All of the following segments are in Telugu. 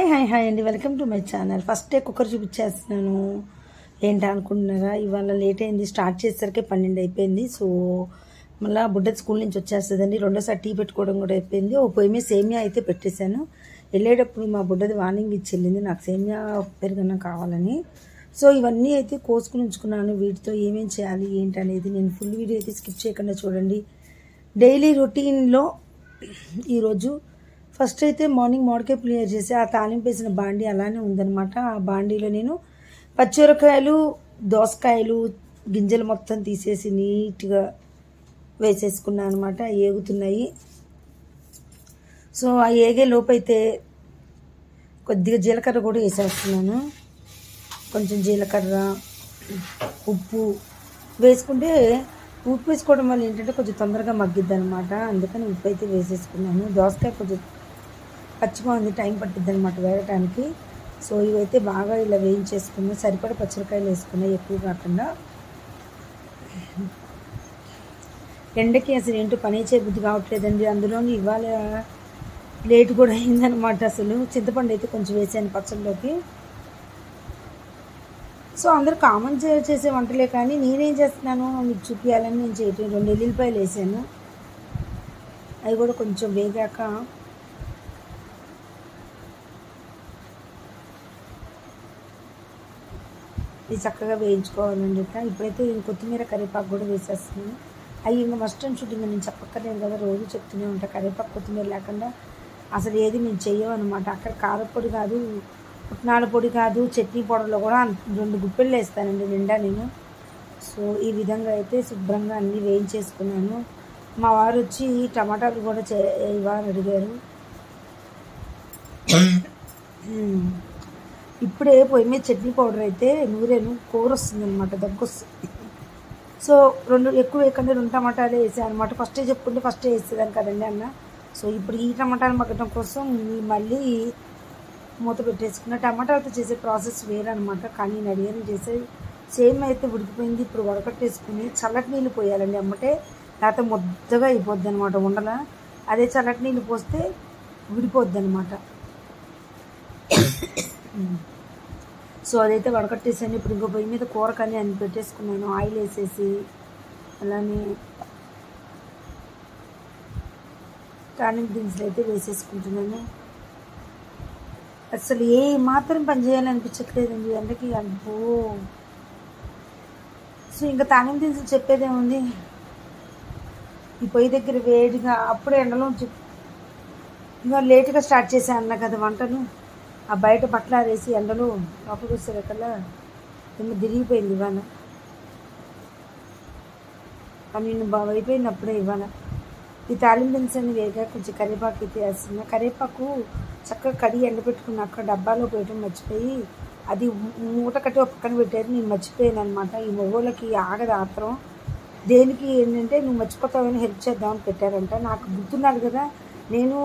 హాయ్ అండి, welcome to my channel. First day cooker చూపించేస్తున్నాను. ఏంటి అనుకుంటున్నారా, ఇవాళ లేట్ అయింది. స్టార్ట్ చేసేసరికి 12 అయిపోయింది. సో మళ్ళీ బుడ్డ స్కూల్ నుంచి వచ్చేస్తుందండి. రెండోసారి టీ పెట్టుకోవడం కూడా అయిపోయింది. ఓ పొయ్యి మీద సేమియా అయితే పెట్టేశాను. వెళ్ళేటప్పుడు మా బుడ్డది వార్నింగ్ ఇచ్చి వెళ్ళింది, నాకు సేమియా పెరుగన్నం కావాలని. సో ఇవన్నీ అయితే కోసుకుని ఉంచుకున్నాను. వీటితో ఏమేం చేయాలి ఏంటి అనేది నేను ఫుల్ వీడియో అయితే స్కిప్ చేయకుండా చూడండి. డైలీ రొటీన్లో ఈరోజు ఫస్ట్ అయితే మార్నింగ్ మామిడికాయ పులిహోర చేసి ఆ తాలింపు వేసిన బాండీ అలానే ఉందన్నమాట. ఆ బాండీలో నేను పచ్చిమిరకాయలు, దోసకాయలు గింజలు మొత్తం తీసేసి నీట్గా వేసేసుకున్నాను అనమాట. ఏగుతున్నాయి. సో ఆ ఏగే లోపైతే కొద్దిగా జీలకర్ర కూడా వేసేస్తున్నాను. కొంచెం జీలకర్ర, ఉప్పు వేసుకుంటే ఉప్పు వేసుకోవడం వల్ల ఏంటంటే కొంచెం తొందరగా మగ్గిద్ది అనమాట. అందుకని ఉప్పు అయితే వేసేసుకున్నాను. దోసకాయ కొంచెం పచ్చిగా ఉంది, టైం పట్టిద్ది అనమాట వేయడానికి. సో ఇవైతే బాగా ఇలా వేయించేసుకున్నా. సరిపడా పచ్చిమిరకాయలు వేసుకున్నా, ఎక్కువ కాకుండా. ఎండకి అసలు ఏంటో పని చేయబుద్ధి కావట్లేదండి. అందులోని ఇవాళ లేట్ కూడా అయిందనమాట. అసలు చింతపండు అయితే కొంచెం వేసాను పచ్చళ్ళలోకి. సో అందరూ కామన్ చేసే వంటలే, కానీ నేనేం చేస్తున్నాను మీకు చూపించాలని నేను చేయటం. 2 ఎల్లుల్లిపాయలు వేసాను. అవి కూడా కొంచెం వేగాక ఇది చక్కగా వేయించుకోవాలండి. ఇప్పుడైతే కొత్తిమీర, కరివేపాకు కూడా వేసేస్తున్నాను. అవి ఇంకా మస్ట్ అండ్ షుడ్, ఇంకా నేను చెప్పక్కర్లేదు కదా, రోజు చెప్తూనే ఉంటా. కరివేపాకు, కొత్తిమీర లేకుండా అసలు ఏది మేము చెయ్యమన్నమాట. అక్కడ కారపొడి కాదు, పుట్నాల పొడి కాదు, చట్నీ పౌడర్లో కూడా 2 గుప్పెళ్ళు వేస్తానండి నిండా నేను. సో ఈ విధంగా అయితే శుభ్రంగా అన్నీ వేయించేసుకున్నాను. మా వారు వచ్చి టమాటాలు కూడా ఇవ్వాలని అడిగారు. ఇప్పుడే పొయ్యి మీద చట్నీ పౌడర్ అయితే నూరేను, కూర వస్తుంది అనమాట, దగ్గు వస్తుంది. సో 2 ఎక్కువ వేయకుండా 2 టమాటాలు వేసాను అనమాట. ఫస్టే చెప్పుకుంటే ఫస్టే వేసేదాన్ని కదండి అన్న. సో ఇప్పుడు ఈ టమాటాలు మగ్గడం కోసం మళ్ళీ మూత పెట్టేసుకున్న. టమాటాలతో చేసే ప్రాసెస్ వేరనమాట, కానీ నేను అడిగాను చేసే సేమ్ అయితే ఉడికిపోయింది. ఇప్పుడు వడకట్టేసుకుని చల్లటి నీళ్ళు పోయాలండి అమ్మటే, లేకపోతే ముద్దగా అయిపోద్ది అనమాట ఉండల. అదే చల్లటి నీళ్ళు పోస్తే విడిపోద్ది అనమాట. సో అదైతే వడకట్టేసాను. ఇప్పుడు ఇంకో పొయ్యి మీద కూర కానీ అన్ని పెట్టేసుకున్నాను. ఆయిల్ వేసేసి అలానే తాలింపు దినుసులు అయితే వేసేసుకుంటున్నాను. అసలు ఏ మాత్రం పని చేయాలనిపించట్లేదండి ఎండకి. అబ్బో. సో ఇంకా తాలింపు దినుసులు చెప్పేదేముంది, ఈ పొయ్యి దగ్గర వేడిగా అప్పుడే ఎండలో ఇంకా లేటుగా స్టార్ట్ చేశాను అన్న కదా వంటలు. ఆ బయట బట్టలు ఆరేసి ఎండలో లోపలికి వచ్చేకల్లా ఏమో తిరిగిపోయింది ఇవాళ. నేను బాగా అయిపోయింది అప్పుడే ఇవాళ. ఈ తాలింపు దినుసుని వేగా కొంచెం కరివేపాకు అయితే వేస్తున్నా. కరివేపాకు చక్కగా కడిగి ఎండబెట్టుకున్నాక డబ్బాలో పెట్టడం మర్చిపోయి అది మూట కట్టి ఒక పక్కన పెట్టారు. నేను మర్చిపోయాను అనమాట. ఈ మొగోళ్ళకి ఆగదు ఆత్రం. దేనికి ఏంటంటే నువ్వు మర్చిపోతావని హెల్ప్ చేద్దామని పెట్టారంట. నాకు గుర్తున్నాడు కదా, నేను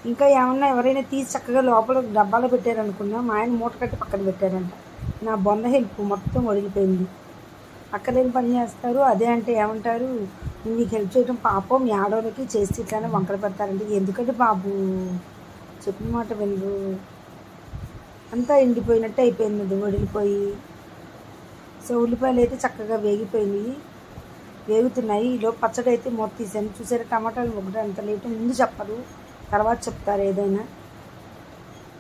ఇంకా ఏమన్నా ఎవరైనా తీసి చక్కగా లోపల డబ్బాలో పెట్టారనుకున్నా, మా ఆయన మూట కట్టి పక్కన పెట్టారంట. నా బొంద హెల్ప్ మొత్తం వదిలిపోయింది. అక్కలేని పని చేస్తారు. అదే అంటే ఏమంటారు, నీకు హెల్ప్ చేయడం పాపం, మీ ఆడవాళ్ళకి చేసి ఇట్లానే వంకలు పెడతారంటే. ఎందుకంటే బాబు చెప్పిన మాట వినరు. అంతా ఎండిపోయినట్టు అయిపోయింది, అది వడిలిపోయి. సో ఉల్లిపాయలు అయితే చక్కగా వేగుతున్నాయి. ఈలో పచ్చడి అయితే మూత తీసాను. చూసారా, టమాటాలు మొగ్గడం అంత లేటు. ముందు చెప్పరు, తర్వాత చెప్తారు. ఏదైనా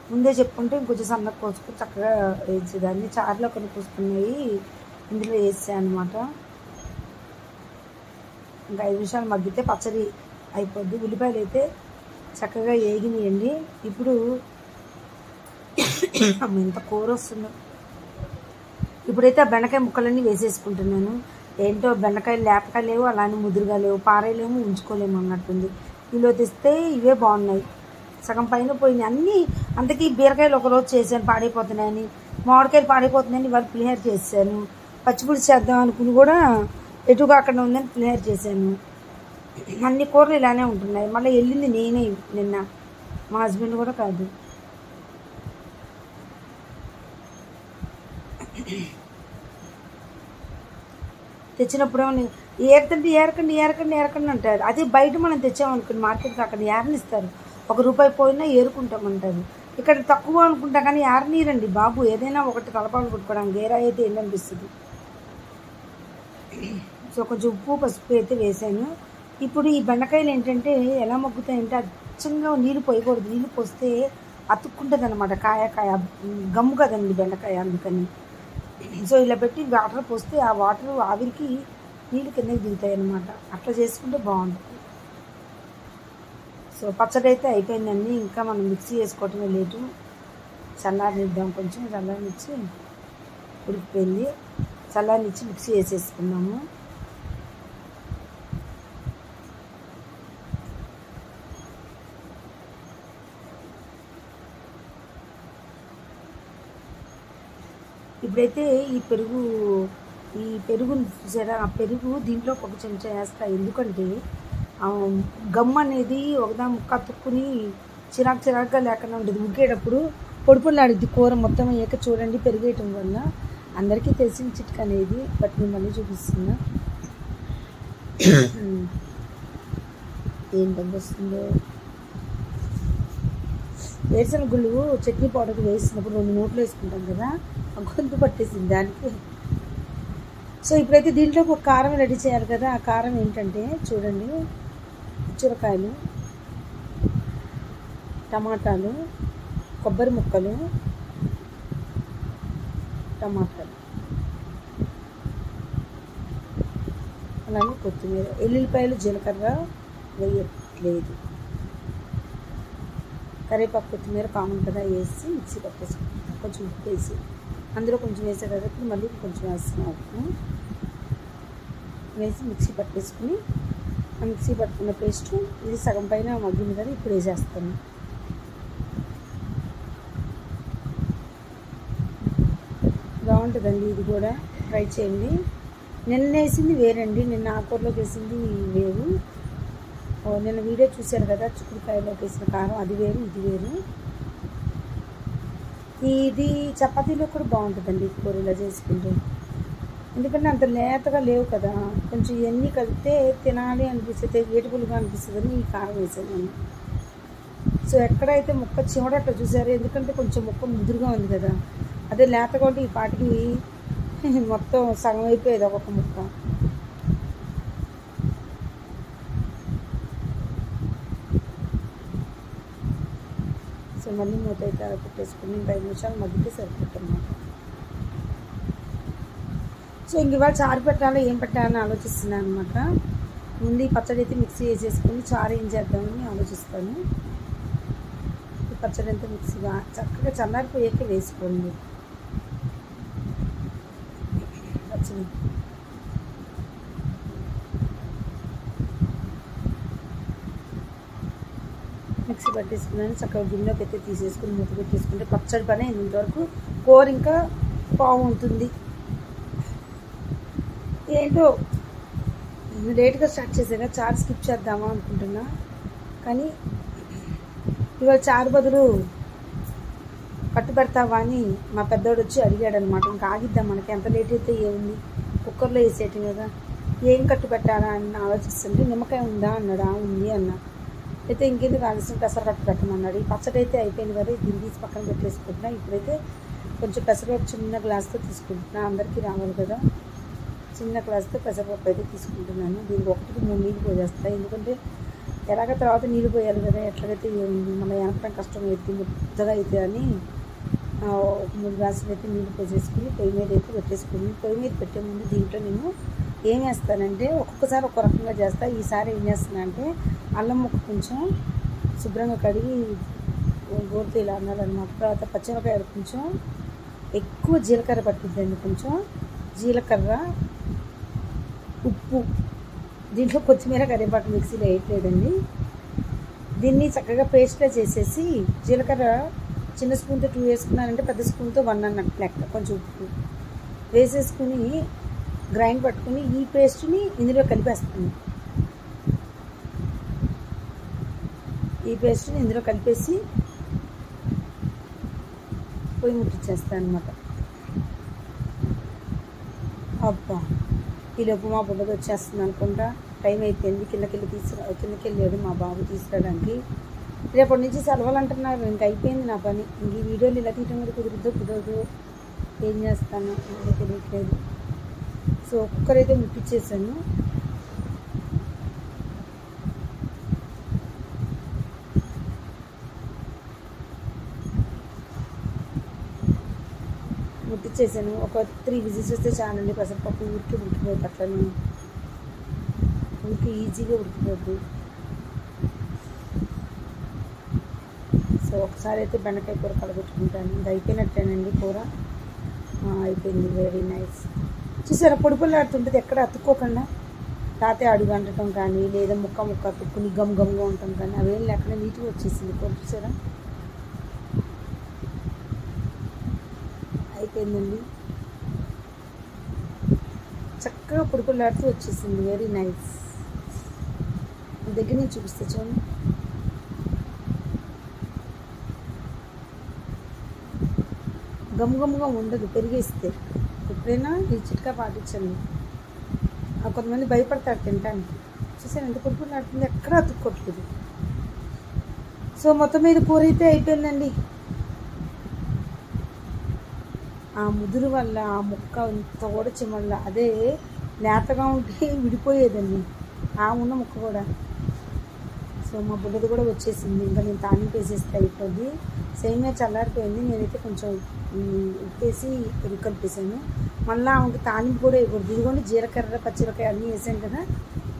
ముందే చెప్పుకుంటే ఇంకొంచెం సన్నగా కోసుకొని చక్కగా వేసేదాన్ని. చారులో కొన్ని కోసుకున్నాయి ఇందులో వేసాను అనమాట. ఇంకా 5 నిమిషాలు మగ్గితే పచ్చడి అయిపోద్ది. ఉల్లిపాయలు అయితే చక్కగా వేగినాయండి. ఇప్పుడు ఎంత కూర వస్తుందో. ఇప్పుడైతే ఆ బెండకాయ ముక్కలన్నీ వేసేసుకుంటున్నాను. ఏంటో బెండకాయలు లేపకాయలు లేవు, అలానే ముదురుగా లేవు, పారేయలేము, ఉంచుకోలేము అన్నట్టుంది. కిలో తెస్తే ఇవే బాగున్నాయి. సగం పైన పోయినాయి అన్నీ. అందుకే బీరకాయలు ఒకరోజు చేశాను పాడైపోతున్నాయని, మామిడికాయలు పాడైపోతున్నాయని వాళ్ళు పులిహోర చేశాను. పచ్చిపులుసు చేద్దాం అనుకుని కూడా ఎటుగా అక్కడ ఉందని పులిహోర చేశాను. అన్ని కూరలు ఇలానే ఉంటున్నాయి. మళ్ళీ వెళ్ళింది నేనే నిన్న, మా హస్బెండ్ కూడా కాదు. తెచ్చినప్పుడేమో ఏరకండి అంటారు. అదే బయట మనం తెచ్చామనుకోండి మార్కెట్కి, అక్కడ ఏరనిస్తారు. ₹1 పోయినా ఏరుకుంటామంటారు. ఇక్కడ తక్కువ అనుకుంటా కానీ ఆరనీరండి బాబు, ఏదైనా ఒకటి తలపాలు కొట్టుకోవడానికి, గేరా అయితే ఏంటనిపిస్తుంది. సో కొంచెం ఉప్పు పసుపు అయితే వేసాను. ఇప్పుడు ఈ బెండకాయలు ఏంటంటే ఎలా మగ్గుతాయంటే అచ్చంగా నీళ్ళు పోయకూడదు, నీళ్ళు పోస్తే అతుక్కుంటుంది అనమాట, కాయ గమ్ము కదండి బెండకాయ, అందుకని. సో ఇలా పెట్టి వాటర్ పోస్తే ఆ వాటర్ ఆవిరికి నీళ్ళు కిందకి దిగుతాయి అన్నమాట, అట్లా చేసుకుంటే బాగుంటుంది. సో పచ్చడి అయితే అయిపోయిందండి, ఇంకా మనం మిక్సీ చేసుకోవటమే లేటు. చల్లారనిద్దాం, కొంచెం చల్లారనిచ్చి, ఉడికిపోయింది, చల్లారనిచ్చి మిక్సీ వేసేసుకున్నాము. ఇప్పుడైతే ఈ పెరుగుని చూసారా, ఆ పెరుగు దీంట్లో ఒక చెంచా వేస్తా, ఎందుకంటే గమ్ అనేది ఒకదా ముక్క అతుక్కుని చిరాకుగా లేకుండా ఉంటుంది. ఉడికేటప్పుడు పొడిపొడిలాడిద్ది కూర మొత్తం అయ్యాక. చూడండి పెరిగేయటం వల్ల అందరికీ తెలిసిన చిట్కా అనేది, బట్ నేను మళ్ళీ చూపిస్తున్నా ఏం వస్తుందో. వేరుశనగ గుళ్ళు చట్నీ పౌడర్ వేసినప్పుడు 2 నోట్లు వేసుకుంటాం కదా, గొంతు పట్టేసింది దానికి. సో ఇప్పుడైతే దీంట్లో ఒక కారం రెడీ చేయాలి కదా, ఆ కారం ఏంటంటే చూడండి, చురకాయలు, టమాటాలు, కొబ్బరి ముక్కలు, టమాటాలు, అలానే కొత్తిమీర, ఎల్లుల్లిపాయలు, జీలకర్ర వేయట్లేదు, కరివేపాకు, కొత్తిమీర కామన్ కదా వేసి మిక్సీ పట్టేసుకుంటాం. కొంచెం ఉప్పు వేసి, అందులో కొంచెం వేసే కాబట్టి మళ్ళీ కొంచెం వేస్తున్నాం ఉప్పు వేసి మిక్సీ పట్టేసుకుని, ఆ మిక్సీ పట్టుకున్న పేస్ట్ ఇది సగం పైన మగ్గింది కదా, ఇప్పుడు వేసేస్తాను. బాగుంటుందండి, ఇది కూడా ట్రై చేయండి. నిన్న వేసింది వేరండి, నిన్న ఆకూరలోకి వేసింది వేరు. నిన్న వీడియో చూశారు కదా, చిక్కుడుకాయలోకి వేసిన కారం అది వేరు, ఇది వేరు. ఇది చపాతీలో కూడా బాగుంటుందండి కూర ఇలా చేసుకుంటే, ఎందుకంటే అంత లేతగా లేవు కదా, కొంచెం ఇవన్నీ కలిపితే తినాలి అనిపిస్తుంది, వేటుపులుగా అనిపిస్తుందని ఈ కారం వేసాను నేను. సో ఎక్కడైతే ముక్క చివడట్లా చూసారు, ఎందుకంటే కొంచెం ముక్క ముదురుగా ఉంది కదా, అదే లేతగా ఉంటే ఈ పాటికి మొత్తం సగం అయిపోయేది ఒక్కొక్క ముక్క. సో మళ్ళీ మూత అయితే పెట్టేసుకుని 5 నిమిషాలు మగ్గితే సరిపోతుందన్నమాట. సో ఇంక ఇవాళ చారు పెట్టాలో ఏం పెట్టాలని ఆలోచిస్తున్నాను అనమాట. ముందు ఈ పచ్చడి అయితే మిక్సీ వేసేసుకుని చారు ఏం చేద్దామని ఆలోచిస్తాను. ఈ పచ్చడి అంతా మిక్సీగా చక్కగా చల్లారిపోయాక వేసుకోండి పచ్చడి. మిక్సీ పట్టేసుకున్నాను, చక్కగా గిన్నెలోకి అయితే తీసేసుకుని మూత పెట్టేసుకుంటే పచ్చడి పని ఇంతవరకు. కూర ఇంకా బాగుంటుంది. ఏంటో లేట్గా స్టార్ట్ చేసాక చారు స్కిప్ చేద్దామా అనుకుంటున్నా, కానీ ఇవాళ చారు బదులు కట్టు పెడతావా అని మా పెద్దోడు వచ్చి అడిగాడు అనమాట. ఇంకా ఆగిద్దాం, మనకి ఎంత లేట్ అయితే ఏముంది, కుక్కర్లో వేసేయటం కదా, ఏం కట్టు పెట్టాలా అని ఆలోచిస్తుంటే నిమ్మకాయ ఉందా అన్నాడు. ఉంది అన్న. అయితే ఇంకేందుకు ఆలస్యం పెసరకట్టు పెట్టమన్నాడు. ఈ పచ్చడి అయితే అయిపోయింది కదా, దీన్ని తీసి పక్కన పెట్టేసుకుంటున్నా. ఇప్పుడైతే కొంచెం పెసరపప్పు చిన్న గ్లాస్తో తీసుకుంటున్నా, అందరికీ రావాలి కదా, చిన్న గ్లాస్తో పెసరపప్పు అయితే తీసుకుంటున్నాను. దీనికి 1-3 నీళ్ళు పోసేస్తాయి, ఎందుకంటే ఎలాగ తర్వాత నీళ్ళు పోయాలి కదా, ఎట్లాగైతే మన వెనకడం కష్టం అయితే ముద్దగా అయితే అని 3 గ్లాసులు అయితే నీళ్ళు పోసేసుకుని పొయ్యి మీద అయితే పెట్టేసుకుని, పొయ్యి మీద పెట్టే ముందు దీంట్లో నేను ఏం వేస్తానంటే ఒక్కొక్కసారి ఒక్కో రకంగా చేస్తా. ఈసారి ఏం చేస్తున్నా అంటే అల్లం ముక్క కొంచెం శుభ్రంగా కడిగి గోరుతో ఇలా అన్నారనమాట. తర్వాత పచ్చిమిరపకాయలు కొంచెం ఎక్కువ జీలకర్ర పట్టిద్దండి, కొంచెం జీలకర్ర, ఉప్పు, దీంట్లో కొత్తిమీర కరివేపాకు మిక్సీలో వేయట్లేదండి. దీన్ని చక్కగా పేస్ట్లా చేసేసి జీలకర్ర చిన్న స్పూన్తో 2 వేసుకున్నానంటే పెద్ద స్పూన్తో 1 అన్నట్టు లెక్క. కొంచెం ఉప్పు వేసేసుకుని గ్రైండ్ పట్టుకుని ఈ పేస్ట్ని ఇందులో కలిపేస్తాను. ఈ పేస్ట్ని ఇందులో కలిపేసి పొయ్యి ముట్టించేస్తాను అనమాట. అబ్బా, ఈలోపు మా బుడ్డది వచ్చేస్తుంది అనుకుంటా, టైం అయిపోయింది. కిందకి వెళ్ళాడు మా బాబు తీసుకురావడానికి. రేపటి నుంచి సెలవులు అంటున్నారు, ఇంక అయిపోయింది నా పని. ఇంక ఈ వీడియోలు ఇలా తీయడం కూడా కుదరదు. ఏం చేస్తాను నాకు తెలియట్లేదు. సో కుక్కర్ అయితే ముట్టించేసాను. ముట్టించేసాను. ఒక 3 విజిల్స్ వస్తే చాలండి. పెసరపప్పు ఊరికి ఉడికిపోద్ది, అట్లనే ఊరికి ఈజీగా ఉడికిపోద్ది. సో ఒకసారి అయితే బెండకాయ కూర కలగొట్టుకుంటాను. ఇంకా అయిపోయినట్టేనండి కూర. అయిపోయింది. Very nice. చూసారా, పొడిపొల్లాడుతుంటుంది, ఎక్కడ అతుక్కోకుండా. తాతే అడుగు అంటడం కానీ, లేదా ముక్క అతుక్కుని గమ్గా ఉండటం కానీ అవేం లేకుండా నీట్గా వచ్చేసింది కూర. చూసారా, అయిపోయిందండి. చక్కగా పొడిపొల్లాడుతూ వచ్చేసింది. Very nice. దగ్గర నుంచి చూపిస్తే చూడండి. గమ్గా ఉండదు పెరిగేస్తే. ఎప్పుడైనా ఈ చిట్కా పాటించండి. కొంతమంది భయపడతారు తినడానికి. చూసాను ఎంత పొడిపొల్లాడుతుంది, ఎక్కడ అతుక్కోట్లేదు. సో మొత్తం మీద కూర అయితే అయిపోయిందండి. ఆ ముదురు వల్ల ఆ ముక్క ఇంత ఓడచం వల్ల, అదే లేతగా ఉంటే విడిపోయేదండి ఆ ఉన్న ముక్క కూడా. సో మా బుడ్డది కూడా వచ్చేసింది. ఇంకా నేను తానింపు వేసేస్తే అయిపోద్ది. సేమియా చల్లారిపోయింది. నేనైతే కొంచెం ఉప్పేసి పెరుగు కలిపేసాను. మళ్ళీ ఆమెకి తానింపు కూడా వేయకూడదు. ఇదిగోండి జీలకర్ర పచ్చిమిరకాయ అన్నీ వేసాను కదా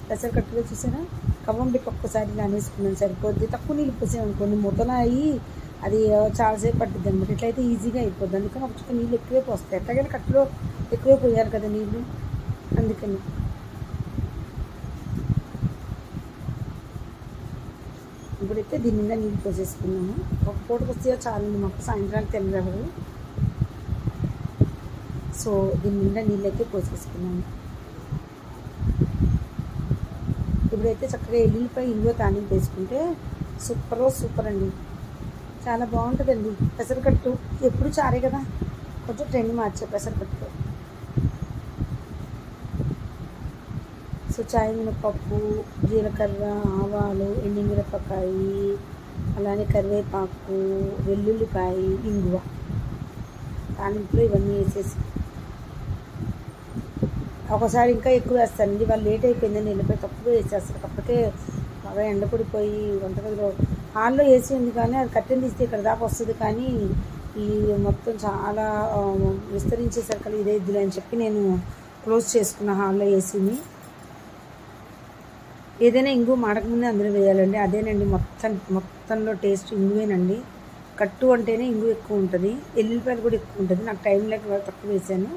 పెసరకట్టులో. చూసారా, కవ్వం పెట్టి ఒక్కసారి నానేసుకున్నాను, సరిపోద్ది. తక్కువ నీళ్ళు పోసాను అనుకోండి, ముద్దన అయ్యి అది చాలాసేపు పట్టుద్ది అనమాట. ఇట్లయితే ఈజీగా అయిపోద్ది. అందుకని ఒక నీళ్ళు ఎక్కువే పోస్తాయి. ఎట్లాగైనా కట్టులో ఎక్కువే పోయారు కదా నీళ్ళు, అందుకని. ఇప్పుడైతే దీని మీద నీళ్ళు పోసేసుకున్నాము. ఒక పూటకు వస్తే చాలండి మాకు, సాయంత్రానికి తినరు. సో దీని నిండా నీళ్ళు అయితే పోసేసుకున్నాము. ఇప్పుడైతే చక్కగా ఎల్లుల్లిపై ఇంగువ తానింపు వేసుకుంటే సూపర్ అండి. చాలా బాగుంటుందండి. పెసరకట్టు ఎప్పుడు చారే కదా, కొంచెం ట్రెండ్ మార్చే పెసరకట్టుతో. సో చాయ్ మినపప్పు, జీలకర్ర, ఆవాలు, ఎండుమిరపకాయ, అలానే కరివేపాకు, వెల్లుల్లిపాయ, ఇంగువ తానింపులో ఇవన్నీ వేసేసి ఒకసారి ఇంకా ఎక్కువ వేస్తానండి. వాళ్ళు లేట్ అయిపోయిందని వెళ్ళిపోయి తక్కువ వేసేస్తారు. కాకపోతే బాగా ఎండపడిపోయి వంటగదిలో హాల్లో ఏసీ ఉంది, కానీ అది కట్టెని తీస్తే ఇక్కడ దాకా వస్తుంది. కానీ ఈ మొత్తం చాలా విస్తరించేసరికి ఇదే ఇద్దులే అని చెప్పి నేను క్లోజ్ చేసుకున్న హాల్లో ఏసీని. ఏదైనా ఇంగు మాడకముందే అందులో వేయాలండి. అదేనండి మొత్తంలో టేస్ట్ ఇంగువేనండి. కట్టు అంటేనే ఇంగు ఎక్కువ ఉంటుంది, ఎల్లుల్లిపాయలు కూడా ఎక్కువ ఉంటుంది. నాకు టైం లేక తక్కువ వేసాను,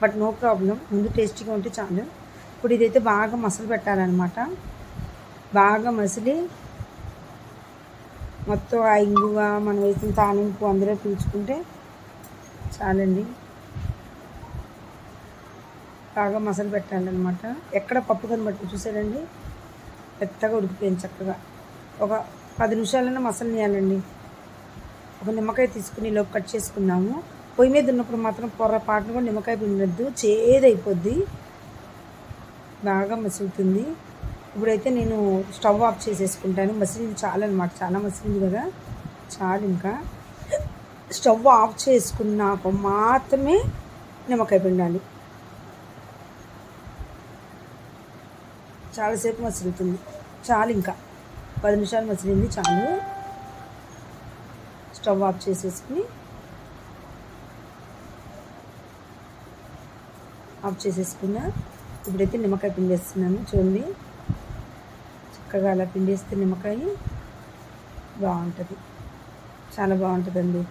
బట్ నో ప్రాబ్లం. ముందు టేస్టీగా ఉంటే చాలు. ఇప్పుడు ఇదైతే బాగా మసలు పెట్టాలన్నమాట. బాగా మసిలి మొత్తం ఆ ఇంగువ మనం వేసిన తానింపు అందులో పీల్చుకుంటే చాలండి. బాగా మసలు పెట్టాలన్నమాట. ఎక్కడ పప్పు కనబట్టి చూసారండి, పెద్దగా ఉడికిపోయింది చక్కగా. ఒక 10 నిమిషాలన్నా మసలనియాలండి. ఒక నిమ్మకాయ తీసుకుని లోపు కట్ చేసుకున్నాము. పొయ్యి మీద ఉన్నప్పుడు మాత్రం పొరపాటును కూడా నిమ్మకాయ పిండద్దు, చేదైపోద్ది. బాగా మసులుతుంది. ఇప్పుడైతే నేను స్టవ్ ఆఫ్ చేసేసుకుంటాను. మసిలింది చాలు అనమాట, చాలా మసిలింది కదా, చాలు. ఇంకా స్టవ్ ఆఫ్ చేసుకున్నాక మాత్రమే నిమ్మకాయ పిండాలి. చాలాసేపు మసులుతుంది, చాలు. ఇంకా 10 నిమిషాలు మసిలింది, చాలు. స్టవ్ ఆఫ్ చేసేసుకుని ఆఫ్ చేసేసుకున్నా. ఇప్పుడైతే నిమ్మకాయ పిండేస్తున్నాను. చూడండి, చక్కగా అలా పిండేస్తే నిమ్మకాయ బాగుంటుంది, చాలా బాగుంటుందండి.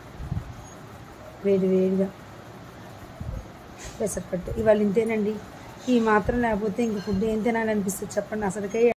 వేడిగా పెసరకట్టు ఇవాళ ఇంతేనండి. ఈ మాత్రం లేకపోతే ఇంక ఫుడ్ ఏం తినాలనిపిస్తుంది చెప్పండి. అసలుకే